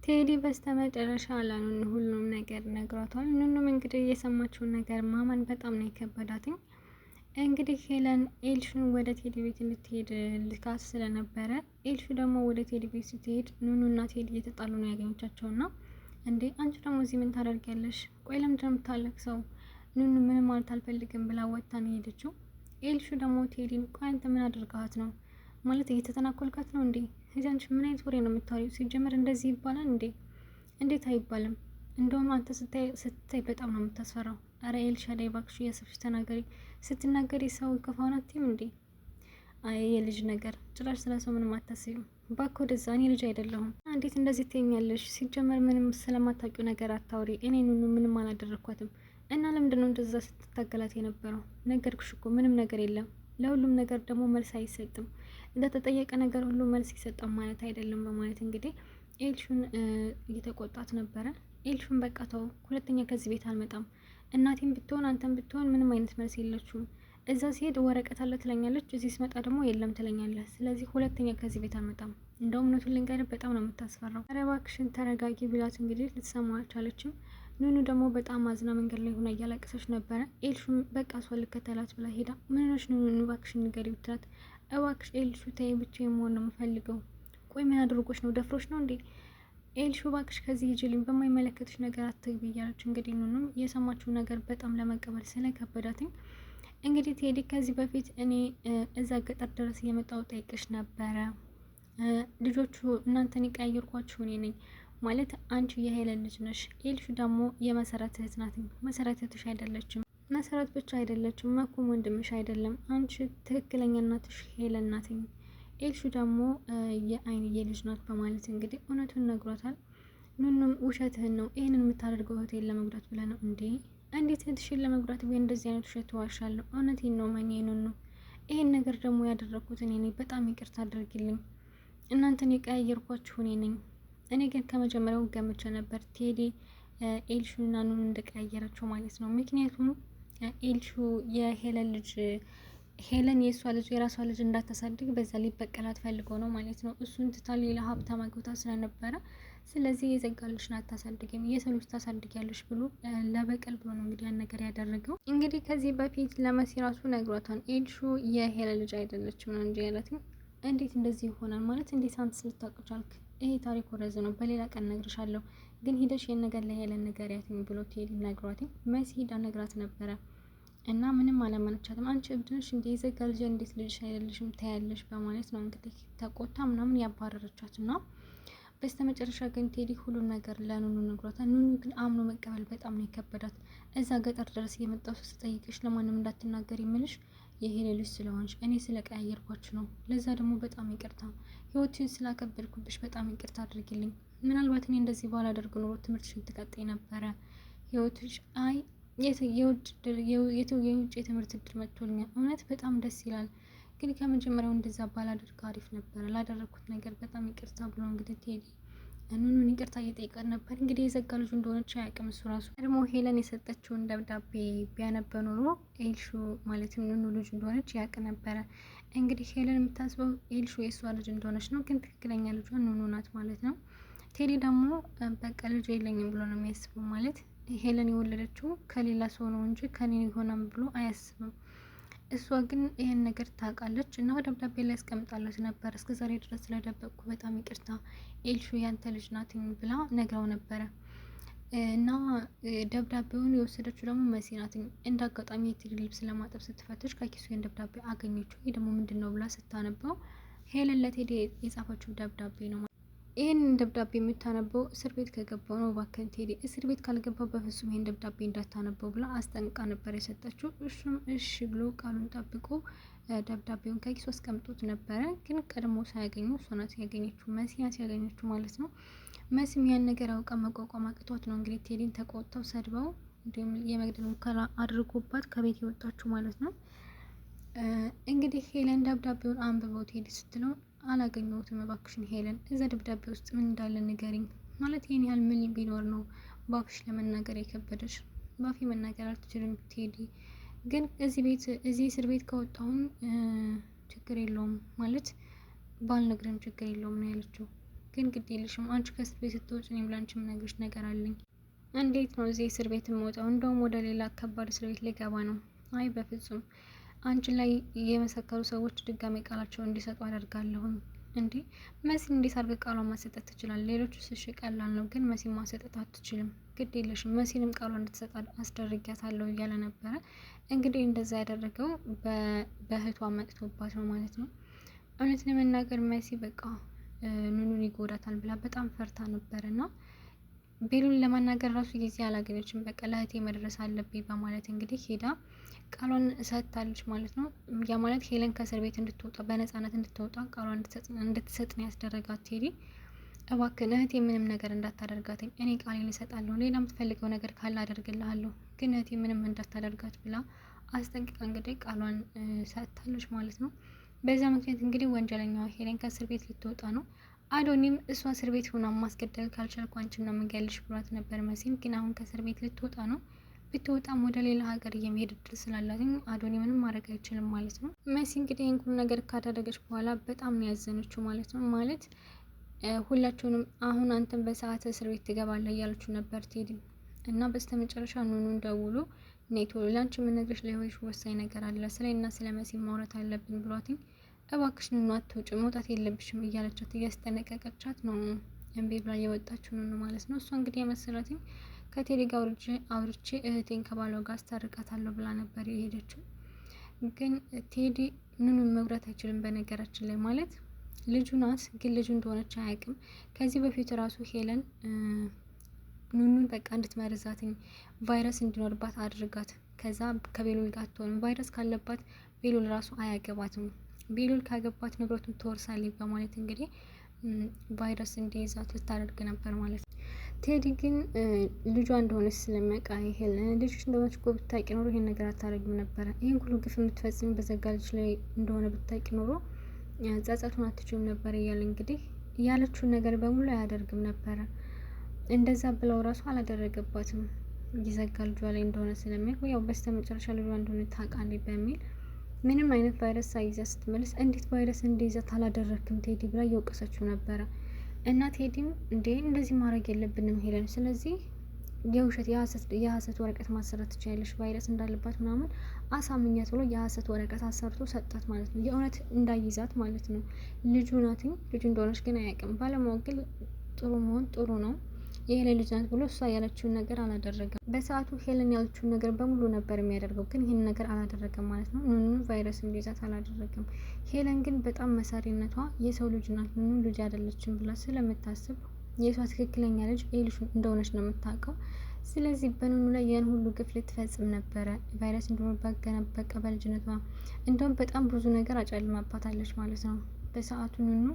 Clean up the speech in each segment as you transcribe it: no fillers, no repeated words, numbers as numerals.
ቴዲ በስተመጨረሻ ላኑን ሁሉም ነገር ነግሯታል። ኑኑም እንግዲህ የሰማችውን ነገር ማመን በጣም ነው የከበዳትኝ። እንግዲህ ሄለን ኤልሹን ወደ ቴዲ ቤት እንድትሄድ ልካት ስለነበረ ኤልሹ ደግሞ ወደ ቴዲ ቤት ስትሄድ ኑኑና ቴዲ እየተጣሉ ነው ያገኘቻቸውና እንዴ አንቺ ደግሞ እዚህ ምን ታደርጊያለሽ? ቆይ ለምንድን ነው የምታለቅሰው? ኑኑ ምንም ማለት አልፈልግም ብላ ወጥታ ነው የሄደችው። ኤልሹ ደግሞ ቴዲን ቆይ አንተ ምን አድርጋት ነው ማለት እየተተናኮልካት ነው እንዴ? እዚህ አንቺ ምን አይነት ወሬ ነው የምታወሪው? ሲጀመር እንደዚህ ይባላል እንዴ? እንዴት አይባልም? እንደውም አንተ ስታይ በጣም ነው የምታስፈራው። አረ ኤልሻዳይ እባክሽ እያሰብሽ ተናገሪ። ስትናገሪ ሰው ከፋውን አትይም እንዴ? አይ የልጅ ነገር ጭራሽ ስለ ሰው ምንም አታስቢም። እባክህ ወደዛ፣ እኔ ልጅ አይደለሁም። እንዴት እንደዚህ ትይኛለሽ? ሲጀመር ምንም ስለማታውቂው ነገር አታውሪ። እኔ ኑኑ ምንም አላደረኳትም እና ለምንድነው እንደዛ ስትታገላት የነበረው? ነገርኩሽ እኮ ምንም ነገር የለም። ለሁሉም ነገር ደግሞ መልስ አይሰጥም። እንደተጠየቀ ነገር ሁሉ መልስ ይሰጣል ማለት አይደለም በማለት እንግዲህ ኤልሹን እየተቆጣት ነበረ። ኤልሹን በቃ ተው፣ ሁለተኛ ከዚህ ቤት አልመጣም። እናቴም ብትሆን አንተም ብትሆን ምንም አይነት መልስ የለችውም። እዛ ሲሄድ ወረቀት አለ ትለኛለች፣ እዚህ ስመጣ ደግሞ የለም ትለኛለህ። ስለዚህ ሁለተኛ ከዚህ ቤት አልመጣም። እንደውም እውነቱን ልንገርህ በጣም ነው የምታስፈራው። ኧረ እባክሽን ተረጋጊ ቢላት እንግዲህ ልትሰማ አልቻለችም። ኑኑ ደግሞ በጣም አዝና መንገድ ላይ ሆና እያለቀሰች ነበረ። ኤልሹም በቃ እሷ ልከተላት ብላ ሄዳ ምን ሆነሽ ነው ኑኑ እባክሽን ንገሪው ብትላት፣ እባክሽ ኤልሹ ተይ ብቻዬን መሆን ነው የምፈልገው። ቆይ ምን አድርጎች ነው? ደፍሮች ነው እንዴ? ኤልሹ እባክሽ ከዚህ ሂጂልኝ፣ በማይመለከትሽ ነገር አትግቢ እያለች እንግዲህ ኑኑም የሰማችው ነገር በጣም ለመቀበል ስለከበዳትኝ እንግዲህ ቴዲ ከዚህ በፊት እኔ እዛ ገጠር ድረስ እየመጣሁ ጠይቅሽ ነበረ። ልጆቹ እናንተን የቀያየርኳችሁ እኔ ነኝ ማለት አንቺ የሄለን ልጅ ነሽ። ኤልሹ ደግሞ የመሰረት እህት ናት። መሰረት እህትሽ አይደለችም። መሰረት ብቻ አይደለችም፣ መኩም ወንድምሽ አይደለም። አንቺ ትክክለኛ እናትሽ ሄለን ናትኝ። ኤልሹ ደግሞ የአይንዬ ልጅ ናት በማለት እንግዲህ እውነቱን ነግሯታል። ኑኑም ውሸትህን ነው ይህንን የምታደርገው እህቴን ለመጉዳት ብለህ ነው እንዴ? እንዴት እህትሽን ለመጉዳት ወይ እንደዚህ አይነት ውሸት ትዋሻለሁ? እውነቴን ነው መኔ ኑኑ፣ ይህን ነገር ደግሞ ያደረግኩት እኔ ነኝ። በጣም ይቅርታ አድርጊልኝ። እናንተን የቀያየርኳችሁ እኔ ነኝ። እኔ ግን ከመጀመሪያው ገምቼ ነበር ቴዲ ኤልሹና ኑኑ እንደቀያየራቸው ማለት ነው። ምክንያቱም ኤልሹ የሄለን ልጅ ሄለን የእሷ ልጅ የራሷ ልጅ እንዳታሳድግ በዛ ሊበቀላት ፈልገው ነው ማለት ነው። እሱን ትታ ሌላ ሀብታም አግብታ ስለነበረ ስለዚህ የዘጋ ልጅን አታሳድግም የሰው ልጅ ታሳድጊያለሽ ብሎ ለበቀል ብሎ ነው እንግዲህ ያን ነገር ያደረገው። እንግዲህ ከዚህ በፊት ለመሲ ራሱ ነግሯታል። ኤልሹ የሄለን ልጅ አይደለችም ነው እንጂ ያላት። እንዴት እንደዚህ ይሆናል ማለት እንዴት አንተ ልታውቅ ቻልክ? ይሄ ታሪክ ወረዝ ነው፣ በሌላ ቀን ነግርሻለሁ፣ ግን ሂደሽ ይሄን ነገር ለሄለን ንገሪያትኝ ብሎ ቴዲ ነግሯት መሲ ሂዳ ነግራት ነበረ እና ምንም አላመነቻትም። አንቺ እብድ ነሽ እንዴ? የዘጋ ልጅ እንዴት ልጅሽ አይደለሽም ታያለሽ በማለት ነው እንግዲህ ተቆጣ ምናምን ያባረረቻት እና በስተመጨረሻ ግን ቴዲ ሁሉን ነገር ለኑኑ ነግሯታል። ኑኑ ግን አምኖ መቀበል በጣም ነው የከበዳት። እዛ ገጠር ድረስ እየመጣሁ ስጠይቅሽ ለማንም እንዳትናገር የምልሽ የሄለ ልጅ ስለሆንሽ እኔ ስለቀያየርኳችሁ ነው። ለዛ ደግሞ በጣም ይቅርታ፣ ህይወትሽን ስላከበድኩብሽ በጣም ይቅርታ አድርጊልኝ። ምናልባት እኔ እንደዚህ ባላደርግ ኖሮ ትምህርትሽን ትቀጥይ ነበረ። ህይወትሽ አይ የውጭ የትምህርት እድል መጥቶልኛል። እውነት በጣም ደስ ይላል። ግን ከመጀመሪያው እንደዛ ባላደርግ አሪፍ ነበረ። ላደረግኩት ነገር በጣም ይቅርታ ብሎ እንግዲህ ቴዲ ኑኑን ይቅርታ እየጠየቃት ነበር። እንግዲህ የዘጋ ልጁ እንደሆነች አያውቅም እሱ ራሱ። ደግሞ ሄለን የሰጠችውን ደብዳቤ ቢያነበ ኖሮ ኤልሹ ማለትም ኑኑ ልጅ እንደሆነች ያውቅ ነበረ። እንግዲህ ሄለን የምታስበው ኤልሹ የእሷ ልጅ እንደሆነች ነው፣ ግን ትክክለኛ ልጇ ኑኑ ናት ማለት ነው። ቴዲ ደግሞ በቃ ልጅ የለኝም ብሎ ነው የሚያስበው ማለት ሄለን የወለደችው ከሌላ ሰው ነው እንጂ ከኔ ይሆናል ብሎ አያስብም። እሷ ግን ይሄን ነገር ታውቃለች እና ደብዳቤ ላይ ያስቀምጣለች ነበር። እስከ ዛሬ ድረስ ስለደበቅኩ በጣም ይቅርታ፣ ኤልሹ ያንተ ልጅ ናት ብላ ነግራው ነበረ እና ደብዳቤውን የወሰደችው ደግሞ መሲ ናት። እንደ አጋጣሚ የቴዲ ልብስ ለማጠብ ስትፈትሽ ከኪሱ ይሄን ደብዳቤ አገኘችው። ይህ ደግሞ ምንድን ነው ብላ ስታነበው ሄለን ለቴዲ የጻፈችው ደብዳቤ ነው። ይህን ደብዳቤ የምታነበው እስር ቤት ከገባው ነው። እባክህን ቴዲ እስር ቤት ካልገባው በፍጹም ይህን ደብዳቤ እንዳታነበው ብላ አስጠንቃ ነበር የሰጠችው። እሱም እሺ ብሎ ቃሉን ጠብቆ ደብዳቤውን ከኪሱ አስቀምጦት ነበረ። ግን ቀድሞ ሳያገኙ እሷ ናት ያገኘችው፣ መሲ ናት ያገኘችው ማለት ነው። መሲም ያን ነገር አውቃ መቋቋም አቅቷት ነው እንግዲህ ቴዲን ተቆጥተው ሰድበው እንዲሁም የመግደል ሙከራ አድርጎባት ከቤት የወጣችው ማለት ነው። እንግዲህ ሄለን ደብዳቤውን አንብበው ቴዲ ስትለው አላገኘሁትም እባክሽን ሄለን፣ እዛ ደብዳቤ ውስጥ ምን እንዳለ ንገሪኝ። ማለት ይህን ያህል ምን ቢኖር ነው ባፍሽ ለመናገር የከበደሽ? ባፌ መናገር አልትችልም ቴዲ፣ ግን እዚህ እስር ቤት ከወጣሁን ችግር የለውም ማለት ባልነግርም ችግር የለውም ነው ያለችው። ግን ግድ የለሽም አንቺ ከእስር ቤት ስትወጪ እኔም ላንቺ የምነግርሽ ነገር አለኝ። እንዴት ነው እዚህ እስር ቤት የምወጣው? እንደውም ወደ ሌላ ከባድ እስር ቤት ልገባ ነው። አይ በፍጹም አንቺ ላይ የመሰከሩ ሰዎች ድጋሜ ቃላቸውን እንዲሰጡ አደርጋለሁኝ። እንዴ መሲን እንዴት አድርገህ ቃሏን ማሰጠት ትችላለህ? ሌሎቹ እሺ ቀላል ነው፣ ግን መሲን ማሰጠት አትችልም። ግድ የለሽም መሲንም ቃሏን እንድትሰጥ አስደርጊያታለሁ እያለ ነበረ። እንግዲህ እንደዛ ያደረገው በእህቷ መጥቶባት ነው ማለት ነው። እውነት ለመናገር መሲ በቃ ኑኑን ይጎዳታል ብላ በጣም ፈርታ ነበር እና ቤሉን ለማናገር ራሱ ጊዜ አላገኘችም። በቃ ለእህቴ መድረስ አለብኝ በማለት እንግዲህ ሄዳ ቃሏን ሰጥታለች ማለት ነው። ያ ማለት ሄለን ከእስር ቤት እንድትወጣ በነፃነት እንድትወጣ ቃሏን እንድትሰጥ ነው ያስደረጋት ቴዲ። እባክህ እህቴ ምንም ነገር እንዳታደርጋትኝ፣ እኔ ቃሌን እሰጣለሁ፣ ሌላ የምትፈልገው ነገር ካለ አደርግልሃለሁ፣ ግን እህቴ ምንም እንዳታደርጋት ብላ አስጠንቅቃ እንግዲህ ቃሏን ሰጥታለች ማለት ነው። በዛ ምክንያት እንግዲህ ወንጀለኛዋ ሄለን ከእስር ቤት ልትወጣ ነው። አዶኒም እሷ እስር ቤት ሆና ማስገደል ካልቻልኩ አንቺን ነው የምገልሽ ብሏት ነበር መሲም። ግን አሁን ከእስር ቤት ልትወጣ ነው። ብትወጣም ወደ ሌላ ሀገር የመሄድ እድል ስላላት አዶኒ ምንም ማድረግ አይችልም ማለት ነው። መሲ እንግዲህ ይህን ሁሉ ነገር ካደረገች በኋላ በጣም ነው ያዘነችው ማለት ነው። ማለት ሁላችሁንም አሁን አንተን በሰዓት እስር ቤት ትገባለህ እያለችው ነበር ቴዲ እና በስተ መጨረሻ ኑኑን ደውሎ ኔቶ ላንቺ የምነግርሽ ለህይወትሽ ወሳኝ ነገር አለ፣ ስለና ስለ መሲ ማውራት አለብን ብሏትኝ እባክሽ ኑኑ አትውጭ፣ መውጣት የለብሽም እያለቻት እያስጠነቀቀቻት ነው እምቢ ብላ የወጣችው ኑኑ ማለት ነው። እሷ እንግዲህ የመሰላትኝ ከቴዲ ጋር አውርቼ እህቴን ከባሏ ጋር አስታርቃታለሁ ብላ ነበር የሄደችው። ግን ቴዲ ኑኑን መጉዳት አይችልም። በነገራችን ላይ ማለት ልጁ ናት፣ ግን ልጁ እንደሆነች አያውቅም። ከዚህ በፊት ራሱ ሄለን ኑኑን በቃ እንድትመርዛትኝ ቫይረስ እንዲኖርባት አድርጋት፣ ከዛ ከቤሉል ጋር አትሆንም፣ ቫይረስ ካለባት ቤሉል ራሱ አያገባትም፣ ቤሉል ካገባት ንብረቱን ትወርሳለች በማለት እንግዲህ ቫይረስ እንዲይዛት ልታደርግ ነበር ማለት ነው። ቴዲ ግን ልጇ እንደሆነች ስለሚያውቅ ሄለን ልጅሽ እንደሆነች እኮ ብታውቂ ኖሮ ይሄን ነገር አታደርግም ነበረ። ይህን ሁሉ ግፍ የምትፈጽም በዘጋ ልጅ ላይ እንደሆነ ብታውቂ ኖሮ ጸጸቱን አትችይም ነበር እያለ እንግዲህ ያለችውን ነገር በሙሉ አያደርግም ነበረ። እንደዛ ብለው ራሱ አላደረገባትም። ይዘጋ ልጇ ላይ እንደሆነ ስለሚያውቅ ያው በስተ መጨረሻ ልጇ እንደሆነ ታውቃለች በሚል ምንም አይነት ቫይረስ ሳይዛ ስትመልስ እንዴት ቫይረስ እንዲይዛት አላደረክም ቴዲ ብላ እየወቀሰችው ነበረ። እና ቴዲም እንዴ እንደዚህ ማድረግ የለብንም ሄለን፣ ስለዚህ የውሸት የሀሰት ወረቀት ማሰራት ትችላለች፣ ቫይረስ እንዳለባት ምናምን አሳምኛት ብሎ የሀሰት ወረቀት አሰርቶ ሰጣት ማለት ነው። የእውነት እንዳይዛት ማለት ነው። ልጁ ናትኝ፣ ልጁ እንደሆነች ግን አያውቅም። ባለማወቅ ግን ጥሩ መሆን ጥሩ ነው። የሄለን ልጅ ናት ብሎ እሷ ያለችውን ነገር አላደረገም። በሰዓቱ ሄለን ያለችውን ነገር በሙሉ ነበር የሚያደርገው፣ ግን ይህን ነገር አላደረገም ማለት ነው። ኑኑ ቫይረስ እንዲይዛት አላደረገም። ሄለን ግን በጣም መሳሪነቷ የሰው ልጅ ናት፣ ኑኑ ልጅ አይደለችም ብላ ስለምታስብ የሷ ትክክለኛ ልጅ ኤልሹ እንደሆነች ነው የምታውቀው። ስለዚህ በኑኑ ላይ ያን ሁሉ ግፍ ልትፈጽም ነበረ። ቫይረስ እንደሆነ ባገነበቀ በልጅነቷ እንደውም በጣም ብዙ ነገር አጨልማባታለች ማለት ነው። በሰዓቱ ኑኑ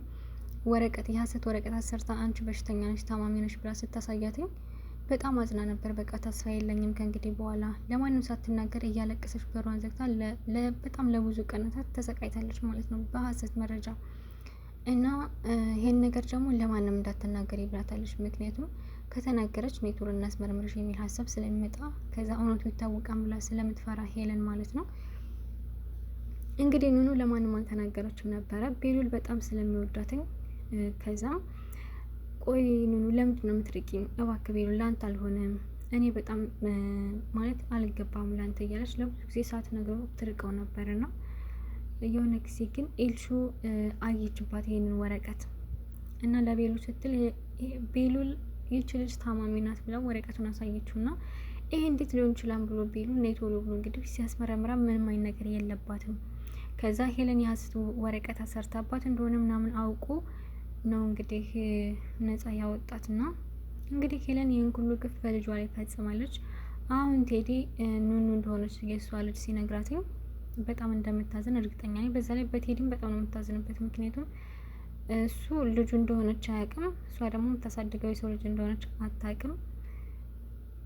ወረቀት የሀሰት ወረቀት አሰርታ አንቺ በሽተኛ ነች ታማሚ ነች ብላ ስታሳያትኝ በጣም አዝና ነበር። በቃ ተስፋ የለኝም ከእንግዲህ በኋላ ለማንም ሳትናገር እያለቀሰች በሯን ዘግታ በጣም ለብዙ ቀናታት ተሰቃይታለች ማለት ነው በሀሰት መረጃ። እና ይሄን ነገር ደግሞ ለማንም እንዳትናገር ይብላታለች። ምክንያቱም ከተናገረች ኔትወር እናስመርምርሽ የሚል ሀሳብ ስለሚመጣ ከዛ እውነቱ ይታወቃል ብላ ስለምትፈራ ሄለን ማለት ነው። እንግዲህ ኑኑ ለማንም አልተናገረችም ነበረ ቤሉል በጣም ስለሚወዳትኝ ከዛም ቆይ ኑኑ ለምንድን ነው የምትርቂኝ? እባክህ ቤሉል ላንተ አልሆነም፣ እኔ በጣም ማለት አልገባም ላንተ እያለች ለብዙ ጊዜ ሳትነግረው ትርቀው ነበርና የሆነ ጊዜ ግን ኤልሹ አየችባት ይሄንን ወረቀት እና ለቤሉል ስትል ቤሉል ይህች ልጅ ታማሚ ናት ብላ ወረቀቱን አሳየችው እና ይሄ እንዴት ሊሆን ይችላል ብሎ ቤሉል ኔቶሎ ብሎ እንግዲህ ሲያስመረምራ ምንም አይነት ነገር የለባትም። ከዛ ሄለን የሀሰት ወረቀት አሰርታባት እንደሆነ ምናምን አውቆ ነው እንግዲህ ነጻ ያወጣትና እንግዲህ ሄለን ይህን ሁሉ ግፍ በልጇ ላይ ፈጽማለች። አሁን ቴዲ ኑኑ እንደሆነች የእሷ ልጅ ሲነግራትኝ በጣም እንደምታዝን እርግጠኛ ነኝ። በዛ ላይ በቴዲም በጣም ነው የምታዝንበት። ምክንያቱም እሱ ልጁ እንደሆነች አያውቅም፣ እሷ ደግሞ የምታሳድገው የሰው ልጅ እንደሆነች አታውቅም።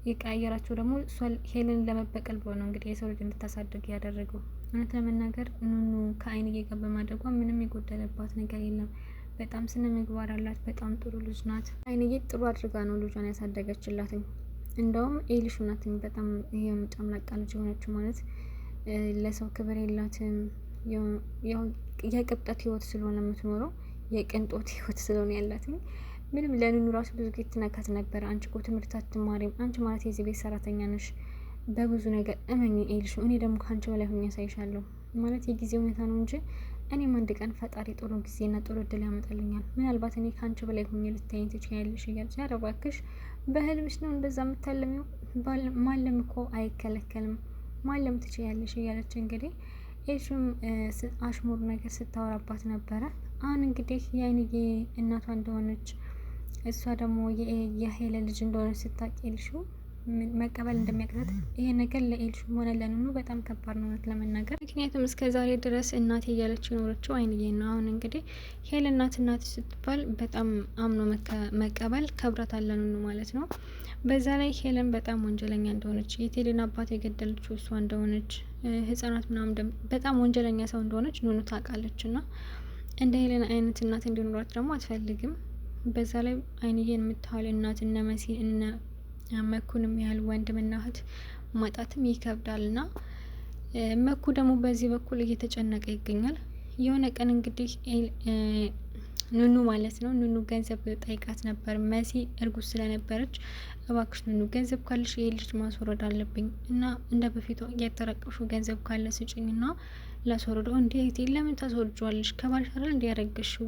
የቀያየራቸው ደግሞ እሷ ሄለን ለመበቀል ብሎ ነው እንግዲህ የሰው ልጅ እንድታሳድግ ያደረገው። እውነት ለመናገር ኑኑ ከአይንዬ ጋር በማድረጓ ምንም የጎደለባት ነገር የለም። በጣም ስነ ምግባር አላት። በጣም ጥሩ ልጅ ናት። አይንዬ ጥሩ አድርጋ ነው ልጇን ያሳደገችላትኝ። እንደውም ኤልሹ ናትኝ በጣም ይሄም ጨምላቃ ልጅ የሆነችው ማለት ለሰው ክብር የላትም። የቅብጠት ህይወት ስለሆነ የምትኖረው የቅንጦት ህይወት ስለሆነ ያላት ምንም ለኑኑ ራሱ ብዙ ጊዜ ትነካት ነበር። አንቺ እኮ ትምህርት አትማሪም፣ አንቺ ማለት የዚህ ቤት ሰራተኛ ነሽ፣ በብዙ ነገር እመኝ ኤልሹ፣ እኔ ደግሞ ከአንቺ በላይ ሆኜ ያሳይሻለሁ ማለት የጊዜ ሁኔታ ነው እንጂ እኔም አንድ ቀን ፈጣሪ ጥሩ ጊዜና ጥሩ እድል ያመጣልኛል። ምናልባት እኔ ከአንቺ በላይ ሆኜ ልታይኝ ትችያለሽ እያለች ኧረ እባክሽ በህልምሽ ነው እንደዛ የምታለሚው? ማለም እኮ አይከለከልም፣ ማለም ትችያለሽ እያለች እንግዲህ ኤልሹም አሽሙር ነገር ስታወራባት ነበረ። አሁን እንግዲህ የአይንዬ እናቷ እንደሆነች እሷ ደግሞ የሄለ ልጅ እንደሆነች ስታውቅ ኤልሹ መቀበል እንደሚያቅታት ይሄ ነገር ለኤልሹ ሆነ ለኑኑ በጣም ከባድ ነው እውነት ለመናገር። ምክንያቱም እስከ ዛሬ ድረስ እናቴ እያለች የኖረችው አይንዬ ነው። አሁን እንግዲህ ሄለ እናት ስትባል በጣም አምኖ መቀበል ከብረት አለ ኑኑ ማለት ነው። በዛ ላይ ሄለን በጣም ወንጀለኛ እንደሆነች፣ የቴሌን አባት የገደለችው እሷ እንደሆነች፣ ህጻናት ምናምን በጣም ወንጀለኛ ሰው እንደሆነች ኑኑ ታውቃለች። እና እንደ ሄለን አይነት እናት እንዲኖራት ደግሞ አትፈልግም። በዛ ላይ አይንዬን የምታህል እናት እነ መሲ እነ መኩንም ያህል ወንድምና እህት ማጣትም ይከብዳል። ና መኩ ደግሞ በዚህ በኩል እየተጨነቀ ይገኛል። የሆነ ቀን እንግዲህ ኑኑ ማለት ነው ኑኑ ገንዘብ ጠይቃት ነበር። መሲ እርጉዝ ስለነበረች እባክሽ ኑኑ ገንዘብ ካለሽ ይሄ ልጅ ማስወረድ አለብኝ እና እንደ በፊቱ እያጠራቀምሽው ገንዘብ ካለ ስጭኝ ና ላስወርደው። እንዴት ለምን ታስወርጇዋለሽ? ከባልሽ አይደል እንዲያረግሽው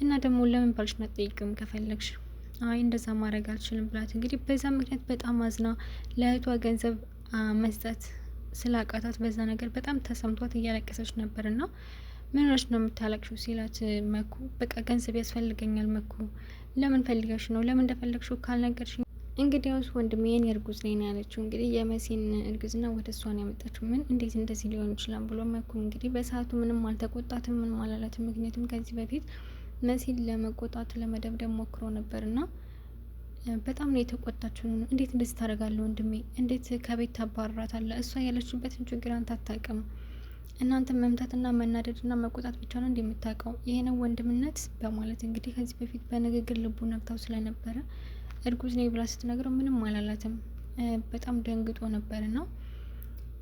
እና ደግሞ ለምን ባልሽን አትጠይቂም ከፈለግሽ? አይ እንደዛ ማድረግ አልችልም ብላት እንግዲህ በዛ ምክንያት በጣም አዝና ለእህቷ ገንዘብ መስጠት ስላቃታት በዛ ነገር በጣም ተሰምቷት እያለቀሰች ነበር። ና ምን ሆነሽ ነው የምታለቅሽው ሲላት መኩ በቃ ገንዘብ ያስፈልገኛል መኩ ለምን ፈልገሽ ነው? ለምን እንደፈለግሽው ካልነገርሽ እንግዲያውስ ወንድሜ የኔ እርጉዝ ነኝ ነው ያለችው። እንግዲህ የመሲን እርግዝና ወደ እሷን ያመጣችው ምን እንዴት እንደዚህ ሊሆን ይችላል ብሎ መኩ እንግዲህ በሰዓቱ ምንም አልተቆጣትም፣ ምንም አላላትም። ምክንያቱም ከዚህ በፊት መሲን ለመቆጣት ለመደብደብ ሞክሮ ነበር ና በጣም ነው የተቆጣችው። እንዴት እንደዚህ ታደርጋለህ ወንድሜ? እንዴት ከቤት ታባርራታለህ? እሷ ያለችበትን ችግር አንተ አታውቅም። እናንተ መምታትና መናደድና መቆጣት ብቻ ነው እንደምታውቀው። ይሄ ነው ወንድምነት በማለት እንግዲህ ከዚህ በፊት በንግግር ልቡ ነግታው ስለነበረ እርጉዝ ነኝ ብላ ስትነግረው ምንም አላላትም። በጣም ደንግጦ ነበር ና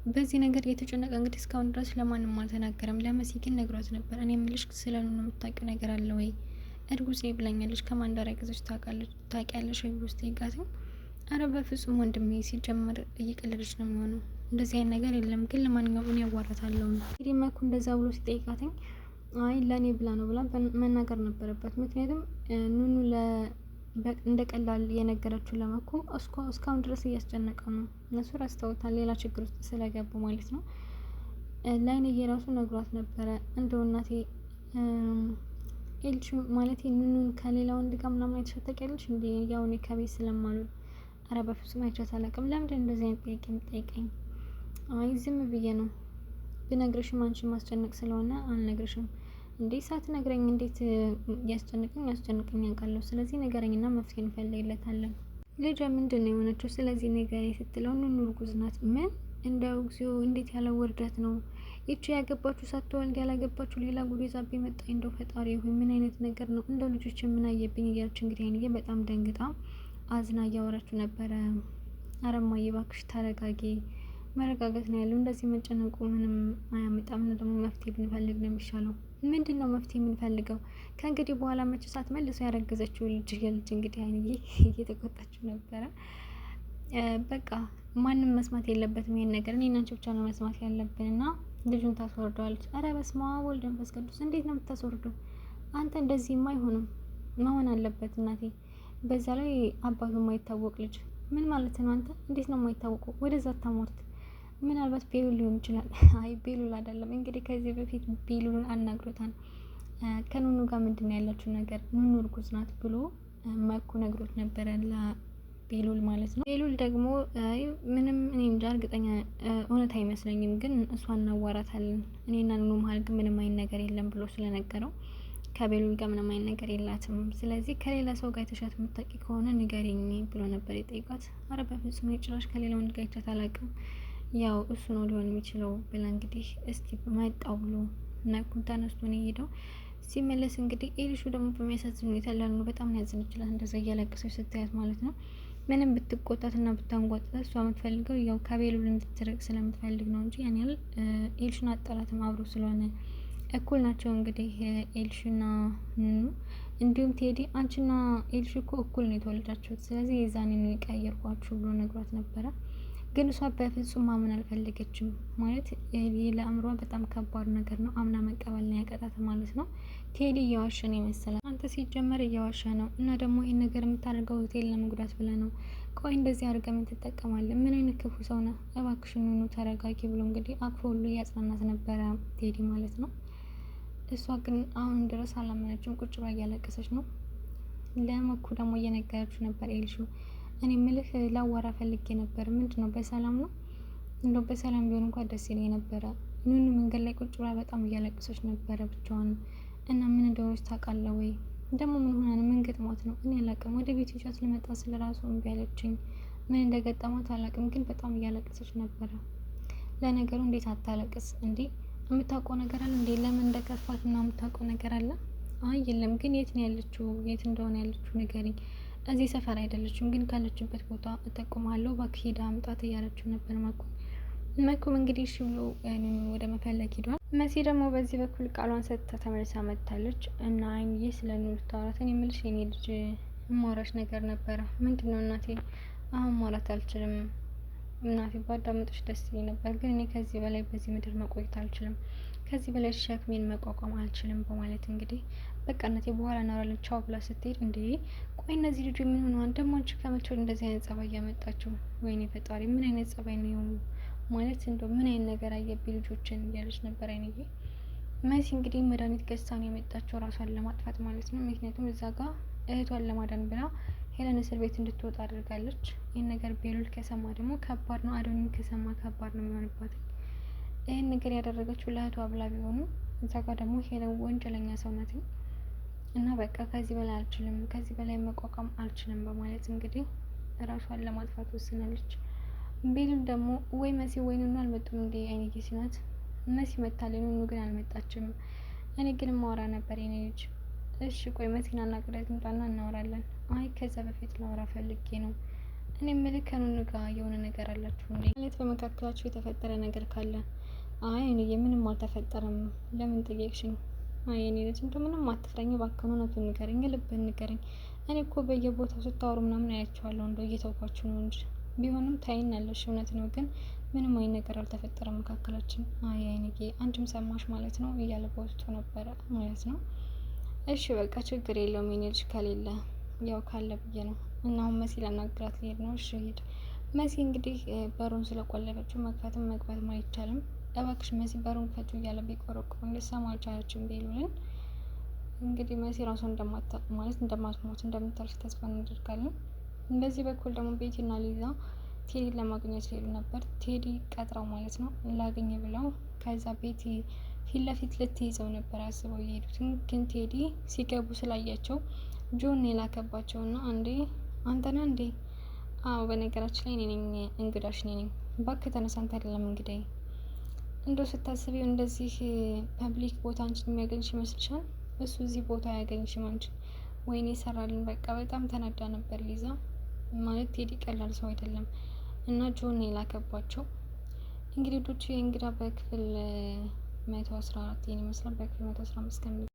በዚህ ነገር የተጨነቀ እንግዲህ እስካሁን ድረስ ለማንም አልተናገረም። ለመሲ ግን ነግሯት ነበር። እኔ የምልሽ ስለ ኑኑ የምታውቂው ነገር አለ ወይ? እርጉዝ ነኝ ብላኛለች። ከማን እንዳረገዘች ታውቂያለሽ ወይ ብሎ ስጠይቃትም አረ በፍጹም ወንድሜ ሲጀመር እየቀለደች ነው የሚሆነው፣ እንደዚህ አይነት ነገር የለም፣ ግን ለማንኛውም እኔ ያዋራታለሁ ነው እንግዲህ መኩ እንደዛ ብሎ ሲጠይቃትኝ አይ ለእኔ ብላ ነው ብላ መናገር ነበረበት። ምክንያቱም ኑኑ እንደ ቀላል የነገረችው ለመኩ እስካሁን ድረስ እያስጨነቀ ነው። እነሱ ረስተውታል፣ ሌላ ችግር ውስጥ ስለገቡ ማለት ነው። ላይንዬ ራሱ ነግሯት ነበረ እንደው እናቴ ኤልሹ ማለት ኑኑን ከሌላ ወንድ ጋር ምናምን አይተሻት ታውቂያለሽ እንዴ? ያው እኔ ከቤት ስለማሉ አረ በፍጹም አይቻት አላውቅም። ለምንድን እንደዚህ አይነት ጥያቄ የምጠይቀኝ? አይ ዝም ብዬ ነው፣ ብነግርሽም አንቺ ማስጨነቅ ስለሆነ አልነግርሽም። እንዴ ሳትነግረኝ እንዴት ያስጨንቀኝ ያውቃለሁ። ስለዚህ ንገረኝና መፍትሄ እንፈልግለታለን። ልጅ ምንድን ነው የሆነችው? ስለዚህ ንገረኝ ስትለው ኑኑ እርጉዝ ናት። ምን እንደው እግዚኦ እንዴት ያለ ውርደት ነው! ይቺ ያገባችሁ ሳትወልድ ያላገባችሁ ሌላ ጉድ ይዛብኝ መጣ። እንደው ፈጣሪ ሆይ ምን አይነት ነገር ነው? እንደው ልጆች ምን አየብኝ እያለች እንግዲህ አይንዬ በጣም ደንግጣ አዝና እያወራችሁ ነበረ። አረ እማዬ እባክሽ ተረጋጊ፣ መረጋጋት ነው ያለው። እንደዚህ መጨነቁ ምንም አያመጣም። ደግሞ መፍትሄ ብንፈልግ ነው የሚሻለው። ምንድን ነው መፍትሄ የምንፈልገው? ከእንግዲህ በኋላ መቼ ሳት መልሰው ያረገዘችው ልጅ እንግዲህ አይንዬ እየተቆጣችው ነበረ። በቃ ማንም መስማት የለበትም ይሄን ነገር፣ እኔ እና አንቺ ብቻ ነው መስማት ያለብን እና ልጁን ታስወርደዋለች። አረ በስመ አብ ወወልድ ወመንፈስ ቅዱስ! እንዴት ነው የምታስወርደው አንተ? እንደዚህማ አይሆንም፣ መሆን አለበት እናቴ። በዛ ላይ አባቱ የማይታወቅ ልጅ ምን ማለት ነው አንተ? እንዴት ነው የማይታወቀው? ወደዛ ታሞርት ምናልባት ቤሉል ሊሆን ይችላል። አይ ቤሉል አይደለም። እንግዲህ ከዚህ በፊት ቤሉልን አናግሮታል። ከኑኑ ጋር ምንድን ነው ያላችሁ ነገር? ኑኑ እርጉዝ ናት ብሎ መኩ ነግሮት ነበረ ቤሉል ማለት ነው። ቤሉል ደግሞ ምንም እኔ እንጃ እርግጠኛ እውነት አይመስለኝም፣ ግን እሷ እናዋራታለን፣ እኔና ኑኑ መሀል ግን ምንም አይነት ነገር የለም ብሎ ስለነገረው ከቤሉል ጋር ምንም አይነት ነገር የላትም። ስለዚህ ከሌላ ሰው ጋር የተሻት የምታውቂ ከሆነ ንገሪኝ ብሎ ነበር የጠይቋት። አረ በፍጹም ጭራሽ ከሌላ ወንድ ጋር ይቻት አላውቅም፣ ያው እሱ ነው ሊሆን የሚችለው ብላ እንግዲህ እስቲ መጣው ብሎ ነኩን ተነስቶ ነው የሄደው። ሲመለስ እንግዲህ ኤልሹ ደግሞ በሚያሳዝን ሁኔታ ለኑኑ በጣም ያዝን ይችላል። እንደዛ እያለቀሰች ስታያት ማለት ነው። ምንም ብትቆጣትና ብታንጓጥታት እሷ የምትፈልገው ያው ከቤሉል እንድትርቅ ስለምትፈልግ ነው እንጂ ያን ያህል ኤልሹን አጠላትም አብሮ ስለሆነ እኩል ናቸው እንግዲህ ኤልሹና ኑኑ። እንዲሁም ቴዲ አንቺና ኤልሹ እኮ እኩል ነው የተወለዳችሁት፣ ስለዚህ የዛኔ ነው የቀየርኳችሁ ብሎ ነግሯት ነበረ። ግን እሷ በፍጹም ማመን አልፈለገችም። ማለት ይህ ለአእምሯ በጣም ከባድ ነገር ነው። አምና መቀበል ነው ያቀጣት ማለት ነው። ቴዲ እየዋሸ ነው ይመስላል። አንተ ሲጀመር እየዋሸ ነው እና ደግሞ ይህን ነገር የምታደርገው ሆቴል ለመጉዳት ብለህ ነው። ቆይ እንደዚህ አድርገ ምን ትጠቀማለህ? ምን አይነት ክፉ ሰው ነህ? እባክሽን ኑኑ ተረጋጊ ብሎ እንግዲህ አቅፎ ሁሉ እያጽናናት ነበረ ቴዲ ማለት ነው። እሷ ግን አሁን ድረስ አላመነችም። ቁጭ ብላ እያለቀሰች ነው። ለመኩ ደግሞ እየነገረችው ነበር ኤልሹ። እኔ ምልህ ላዋራ ፈልጌ ነበር። ምንድን ነው በሰላም ነው? እንደው በሰላም ቢሆን እንኳን ደስ ይለኝ ነበረ። ኑኑ መንገድ ላይ ቁጭ ብላ በጣም እያለቀሰች ነበረ ብቻዋን። እና ምን እንደሆነች ታውቃለህ ወይ? ደግሞ ምን ሆና ነው? ምን ገጥሟት ነው? እኔ አላውቅም። ወደ ቤት ይዣት ልመጣ ስለ ራሱ እምቢ አለችኝ። ምን እንደገጠማት አላውቅም፣ ግን በጣም እያለቀሰች ነበረ። ለነገሩ እንዴት አታለቅስ እንዴ? የምታውቀው ነገር አለ እንዴ? ለምን እንደከፋት እና የምታውቀው ነገር አለ? አይ የለም። ግን የት ነው ያለችው? የት እንደሆነ ያለችው ንገሪኝ። እዚህ ሰፈር አይደለችም፣ ግን ካለችበት ቦታ እጠቁማለሁ፣ እባክህ ሄዳ አምጣት እያለችው ነበር መኩ። መኩም እንግዲህ እሺ ብሎ ወደ መፈለግ ሂዷል። መሲ ደግሞ በዚህ በኩል ቃሏን ሰጥታ ተመልሳ መጥታለች። እና አይንዬ ስለ ኑር ታወራትን የምልሽ የኔ ልጅ ማውራሽ ነገር ነበረ። ምንድን ነው እናቴ? አሁን ማውራት አልችልም እናቴ። ባዳመጥሽ ደስ ይለኝ ነበር፣ ግን እኔ ከዚህ በላይ በዚህ ምድር መቆየት አልችልም። ከዚህ በላይ ሸክሜን መቋቋም አልችልም በማለት እንግዲህ በቃ እናቴ በኋላ እናወራለን ቻው ብላ ስትሄድ፣ እንዴ ቆይ እነዚህ ልጆች ምን ሆነዋል ደግሞ? አንቺ ከመቼው እንደዚህ አይነት ጸባይ እያመጣችሁ? ወይኔ ፈጣሪ ምን አይነት ጸባይ ነው ማለት እንደው ምን አይነት ነገር አየብኝ ልጆችን እያለች ነበር አይንዬ። መሲ እንግዲህ መድኃኒት ገዝታ ነው የመጣችው ራሷን ለማጥፋት ማለት ነው። ምክንያቱም እዛ ጋር እህቷን ለማዳን ብላ ሄለን እስር ቤት እንድትወጣ አድርጋለች። ይህን ነገር ቤሉል ከሰማ ደግሞ ከባድ ነው። አዶኒ ከሰማ ከባድ ነው የሚሆንባት። ይህን ነገር ያደረገችው ለእህቷ ብላ ቢሆኑ እዛ ጋር ደግሞ ሄለን ወንጀለኛ ሰው ናት እና በቃ ከዚህ በላይ አልችልም፣ ከዚህ በላይ መቋቋም አልችልም በማለት እንግዲህ ራሷን ለማጥፋት ወስናለች። ቤሉል ደግሞ ወይ መሲ ወይ ኑኑ አልመጡም እንዴ አይንዬ ሲናት፣ መሲ መታለች፣ ኑኑ ግን አልመጣችም። እኔ ግን ማውራ ነበር የኔ ልጅ። እሺ ቆይ መሲና እናቅዳት ምጣና እናወራለን። አይ ከዛ በፊት ላወራ ፈልጌ ነው። እኔ ምልክ ከኑኑ ጋር የሆነ ነገር አላችሁ እንዴ? ማለት በመካከላችሁ የተፈጠረ ነገር ካለ? አይ እኔ ምንም አልተፈጠረም። ለምን ጠየቅሽኝ? አይ እኔ ልጅ እንደው ምንም አትፍረኝ እባክህ፣ እውነቱን ንገረኝ፣ ልብህን ንገረኝ። እኔ እኮ በየቦታው ስታወሩ ምናምን አያቸዋለሁ፣ እንደው እየተውኳችሁ ነው እንጂ። ቢሆንም ታይን ያለሽ እውነት ነው፣ ግን ምንም አይነት ነገር አልተፈጠረም መካከላችን። አይ አይንዬ አንቺም ሰማሽ ማለት ነው እያለ በውስጡ ነበረ ማለት ነው። እሺ በቃ ችግር የለውም የኔ ልጅ፣ ከሌለ ያው ካለ ብዬ ነው። እና አሁን መሲ ላናግራት ልሄድ ነው። እሺ ሂድ። መሲ እንግዲህ በሩን ስለቆለፈችው መግፋትም መግባትም አይቻልም። እባክሽ መሲ በሩን ክፈቱ እያለ ቢቆረቆር ልትሰማ አልቻለችም ቤሉልን። እንግዲህ መሲ ራሷን እንደማትሞት እንደምታርፍ ተስፋ እናደርጋለን። በዚህ በኩል ደግሞ ቤቲና ሊዛ ቴዲ ለማግኘት ሊሄዱ ነበር። ቴዲ ቀጥረው ማለት ነው ላገኘ ብለው፣ ከዛ ቤቲ ፊት ለፊት ልትይዘው ነበር አስበው የሄዱትን። ግን ቴዲ ሲገቡ ስላያቸው ጆን የላከባቸው እና አንዴ አንተና እንዴ? አዎ በነገራችን ላይ እኔ ነኝ እንግዳሽ፣ እኔ ነኝ። እባክህ ተነሳ፣ አንተ አይደለም እንግዳይ። እንደው ስታስቢው እንደዚህ ፐብሊክ ቦታ አንቺን የሚያገኝሽ ይመስልሻል? እሱ እዚህ ቦታ አያገኝሽም አንቺን። ወይኔ ይሰራልን። በቃ በጣም ተናዳ ነበር ሊዛ። ማለት ቴዲ ቀላል ሰው አይደለም እና ጆን የላከባቸው እንግዲህ ዶች እንግዳ በክፍል 114 ይመስላል። በክፍል 115